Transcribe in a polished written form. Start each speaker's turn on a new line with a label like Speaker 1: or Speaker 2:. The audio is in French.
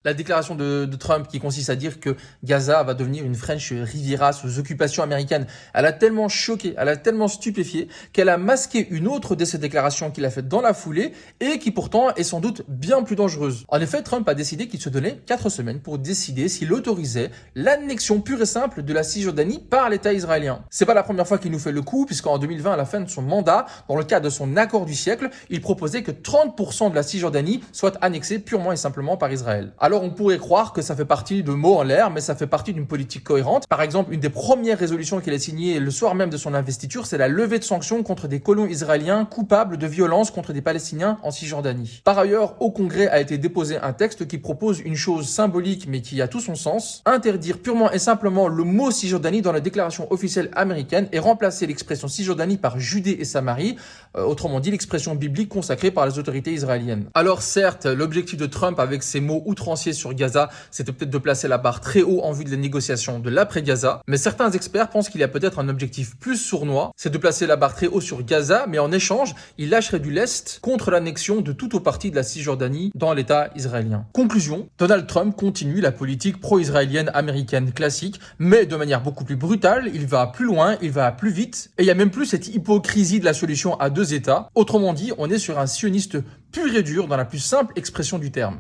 Speaker 1: La déclaration de Trump qui consiste à dire que Gaza va devenir une French Riviera sous occupation américaine, elle a tellement choqué, elle a tellement stupéfié qu'elle a masqué une autre de ses déclarations qu'il a faites dans la foulée et qui pourtant est sans doute bien plus dangereuse. En effet, Trump a décidé qu'il se donnait 4 semaines pour décider s'il autorisait l'annexion pure et simple de la Cisjordanie par l'État israélien. C'est pas la première fois qu'il nous fait le coup, puisqu'en 2020, à la fin de son mandat, dans le cadre de son accord du siècle, il proposait que 30% de la Cisjordanie soit annexée purement et simplement par Israël. Alors on pourrait croire que ça fait partie de mots en l'air, mais ça fait partie d'une politique cohérente. Par exemple, une des premières résolutions qu'il a signées le soir même de son investiture, c'est la levée de sanctions contre des colons israéliens coupables de violences contre des Palestiniens en Cisjordanie. Par ailleurs, au Congrès a été déposé un texte qui propose une chose symbolique mais qui a tout son sens, interdire purement et simplement le mot Cisjordanie dans la déclaration officielle américaine et remplacer l'expression Cisjordanie par Judée et Samarie, autrement dit l'expression biblique consacrée par les autorités israéliennes. Alors certes, l'objectif de Trump avec ces mots outranciers sur Gaza, c'était peut-être de placer la barre très haut en vue des négociations de l'après-Gaza, mais certains experts pensent qu'il y a peut-être un objectif plus sournois, c'est de placer la barre très haut sur Gaza, mais en échange, il lâcherait du lest contre l'annexion de toute ou partie de la Cisjordanie dans l'État israélien. Conclusion, Donald Trump continue la politique pro-israélienne américaine classique, mais de manière beaucoup plus brutale, il va plus loin, il va plus vite, et il n'y a même plus cette hypocrisie de la solution à deux États. Autrement dit, on est sur un sioniste pur et dur dans la plus simple expression du terme.